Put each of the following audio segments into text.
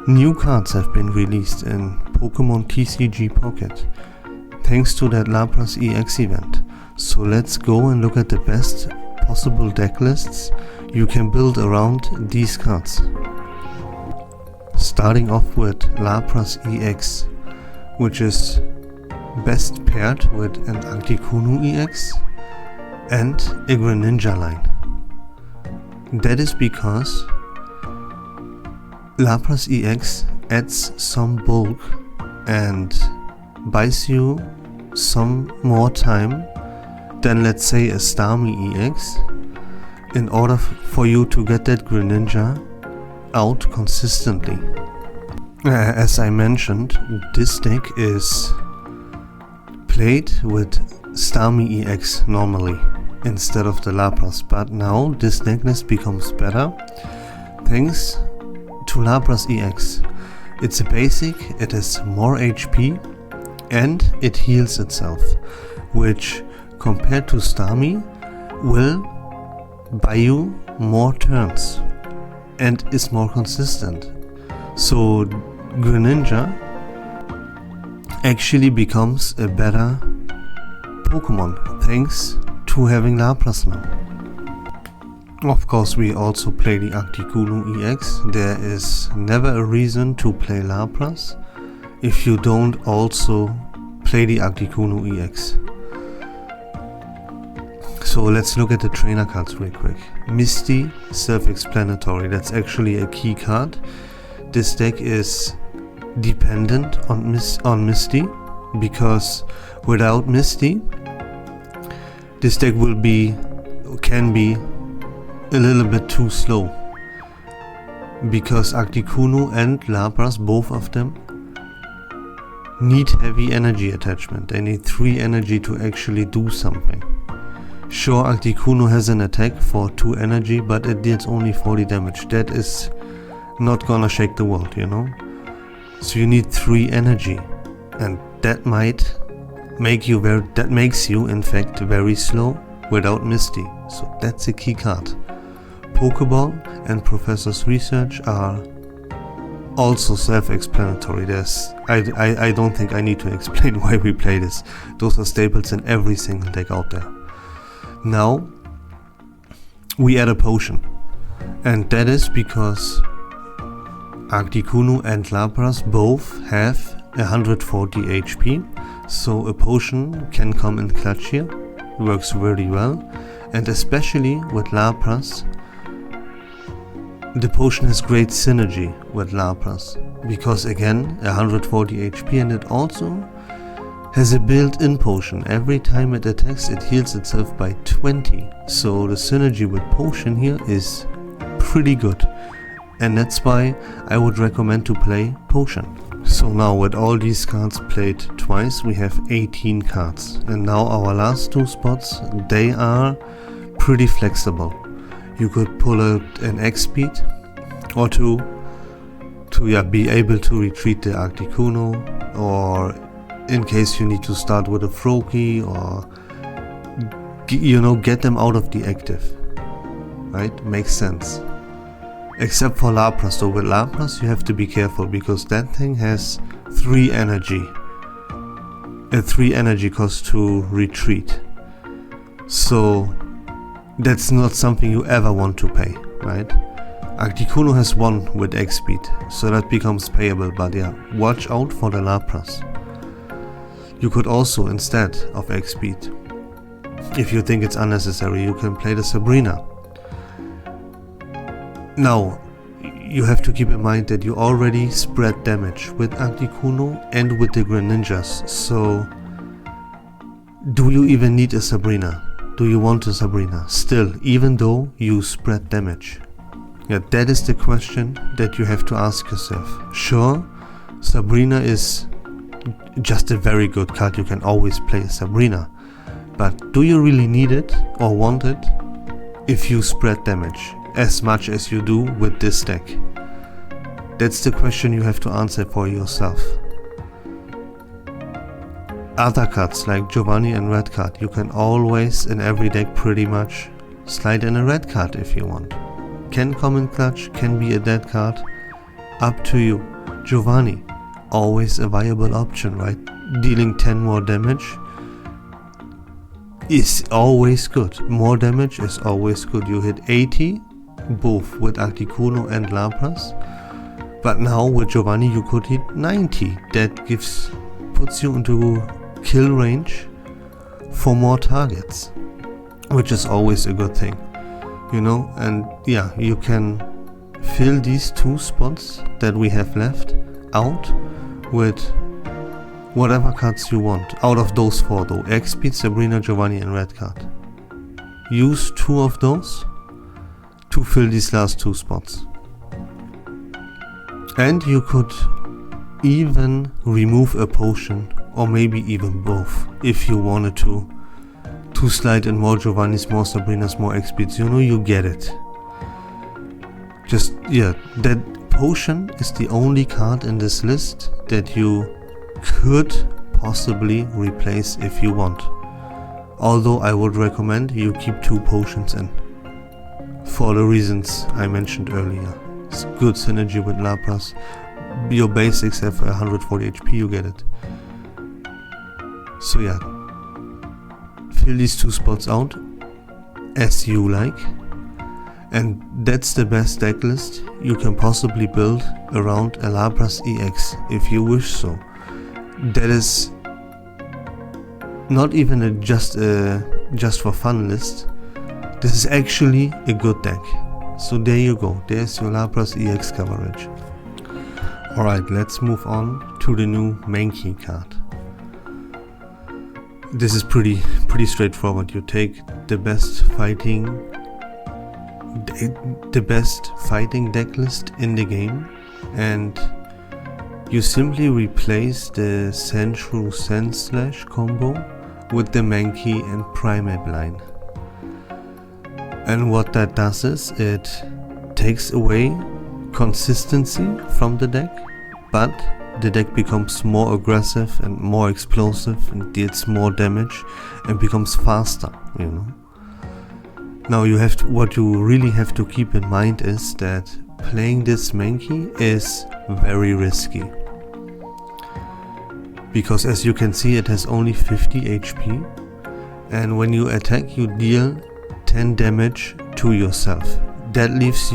New cards have been released in Pokemon TCG Pocket, thanks to that LaprasEX event. So let's go and look at the best possible deck lists you can build around these cards. Starting off with LaprasEX, which is best paired with an Articuno EX and a Greninja line. That is because LaprasEX adds some bulk and buys you some more time than, let's say, a Starmie EX in order for you to get that Greninja out consistently. As I mentioned, this deck is played with Starmie EX normally instead of the Lapras, but now this deck list becomes better thanks to LaprasEX. It's a basic, it has more HP and it heals itself, which compared to Starmie will buy you more turns and is more consistent. So Greninja actually becomes a better Pokemon thanks to having Lapras now. Of course, we also play the Articuno EX. There is never a reason to play Lapras if you don't also play the Articuno EX. So let's look at the trainer cards real quick. Misty, self-explanatory, that's actually a key card. This deck is dependent on Misty, because without Misty, this deck can be a little bit too slow, because Articuno and Lapras, both of them, need heavy energy attachment. They need 3 energy to actually do something. Sure, Articuno has an attack for 2 energy, but it deals only 40 damage. That is not gonna shake the world, you know? So you need 3 energy, and that makes you in fact very slow without Misty. So that's a key card. Pokeball and Professor's Research are also self-explanatory. I don't think I need to explain why we play this. Those are staples in every single deck out there. Now we add a potion, and that is because Articuno and Lapras both have 140 HP, so a potion can come in clutch here. Works very well, and especially with Lapras, the potion has great synergy with Lapras, because again 140 HP, and it also has a built-in potion. Every time it attacks, it heals itself by 20, so the synergy with potion here is pretty good, and that's why I would recommend to play potion. So now with all these cards played twice, we have 18 cards, and now our last 2 spots, they are pretty flexible. You could pull out an X speed or 2 to be able to retreat the Articuno, or in case you need to start with a Froakie, or get them out of the active, right? Makes sense. Except for Lapras, so with Lapras you have to be careful, because that thing has 3 energy. A 3 energy cost to retreat. So that's not something you ever want to pay, right? Articuno has 1 with X speed, so that becomes payable, but yeah, watch out for the Lapras. You could also, instead of X speed, if you think it's unnecessary, you can play the Sabrina. Now, you have to keep in mind that you already spread damage with Articuno and with the Greninjas, so do you even need a Sabrina? Do you want a Sabrina still, even though you spread damage? Yeah, that is the question that you have to ask yourself. Sure, Sabrina is just a very good card, you can always play Sabrina, but do you really need it or want it if you spread damage as much as you do with this deck? That's the question you have to answer for yourself. Other cards like Giovanni and Red Card, you can always in every deck pretty much slide in a red card if you want. Can come in clutch, can be a dead card, up to you. Giovanni, always a viable option, right? Dealing 10 more damage is always good. More damage is always good. You hit 80, both with Articuno and Lapras. But now with Giovanni you could hit 90. That puts you into kill range for more targets, which is always a good thing, you know. And yeah, you can fill these 2 spots that we have left out with whatever cards you want. Out of those 4 though, X-Speed, Sabrina, Giovanni and Red Card. Use 2 of those to fill these last 2 spots. And you could even remove a potion, or maybe even both, if you wanted to slide in more Giovannis, more Sabrinas, more X-Speeds. You know, you get it. Just, yeah, that potion is the only card in this list that you could possibly replace if you want. Although I would recommend you keep 2 potions in, for the reasons I mentioned earlier. It's good synergy with Lapras. Your basics have 140 HP, you get it. So yeah, fill these 2 spots out as you like, and that's the best deck list you can possibly build around a LaprasEX if you wish so. That is not even just for fun list. This is actually a good deck. So there you go, there's your LaprasEX coverage. Alright, let's move on to the new Mankey card. This is pretty straightforward. You take the best fighting deck list in the game, and you simply replace the Central Sandslash combo with the Mankey and Primeape line. And what that does is it takes away consistency from the deck, but the deck becomes more aggressive and more explosive and deals more damage and becomes faster, you know. Now what you really have to keep in mind is that playing this Mankey is very risky, because as you can see it has only 50 HP, and when you attack you deal 10 damage to yourself. That leaves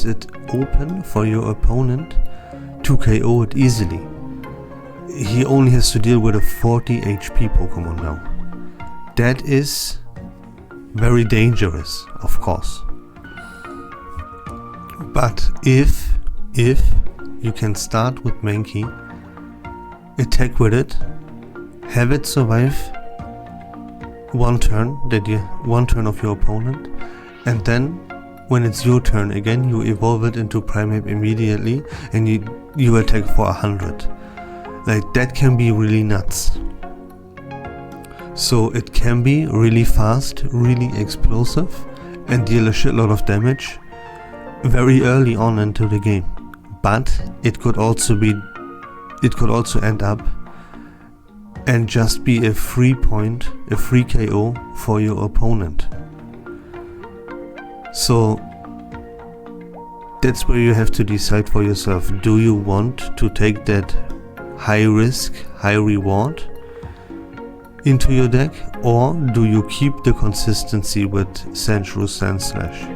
it open for your opponent to KO it easily. He only has to deal with a 40 HP Pokemon now. That is very dangerous, of course. But if you can start with Mankey, attack with it, have it survive one turn of your opponent, and then when it's your turn again you evolve it into Primeape immediately and you attack for 100. Like, that can be really nuts. So it can be really fast, really explosive, and deal a shitload of damage very early on into the game. But it could also end up and just be a free KO for your opponent. So that's where you have to decide for yourself. Do you want to take that high risk, high reward into your deck, or do you keep the consistency with Central Sandslash?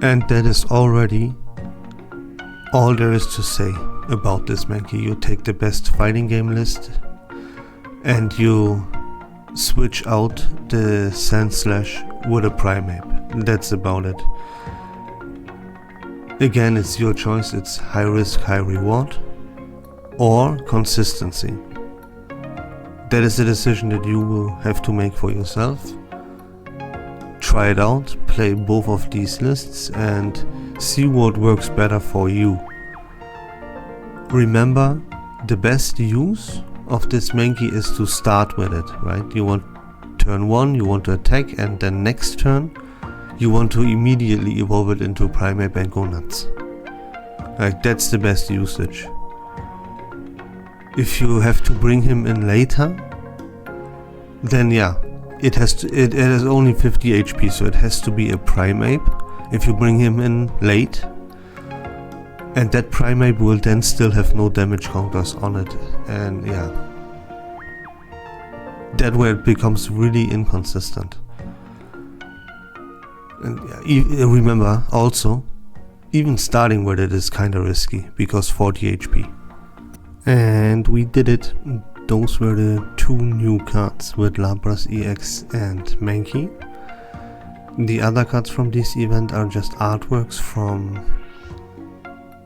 And that is already all there is to say about this Mankey. You take the best fighting game list and you switch out the Sandslash with a Primeape. That's about it. Again, it's your choice. It's high risk, high reward, or consistency. That is a decision that you will have to make for yourself. Try it out, play both of these lists and see what works better for you. Remember, the best use of this Mankey is to start with it, right? You want turn 1, you want to attack, and then next turn you want to immediately evolve it into Primeape and go nuts. Like, that's the best usage. If you have to bring him in later, then yeah, it has only 50 HP, so it has to be a Primeape if you bring him in late. And that primate will then still have no damage counters on it, and yeah, that way it becomes really inconsistent. And yeah, remember also, even starting with it is kinda risky, because 40 HP. And we did it. Those were the 2 new cards with LaprasEX and Mankey. The other cards from this event are just artworks from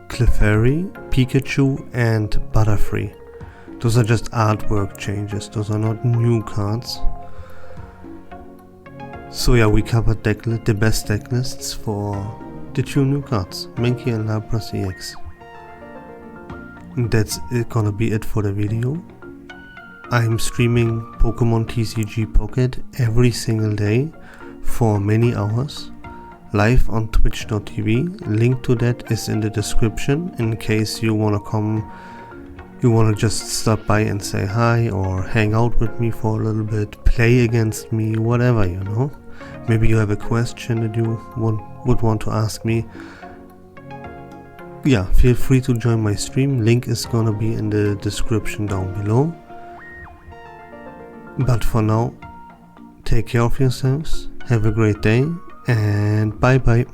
Clefairy, Pikachu and Butterfree. Those are just artwork changes, those are not new cards. So yeah, we covered the best deck lists for the 2 new cards, Mankey and LaprasEX. That's gonna be it for the video. I'm streaming Pokemon TCG Pocket every single day for many hours, live on twitch.tv. Link to that is in the description in case you wanna just stop by and say hi, or hang out with me for a little bit, play against me, whatever, you know. Maybe you have a question that you would want to ask me. Yeah, feel free to join my stream. Link is gonna be in the description down below. But for now, take care of yourselves, have a great day, and bye bye.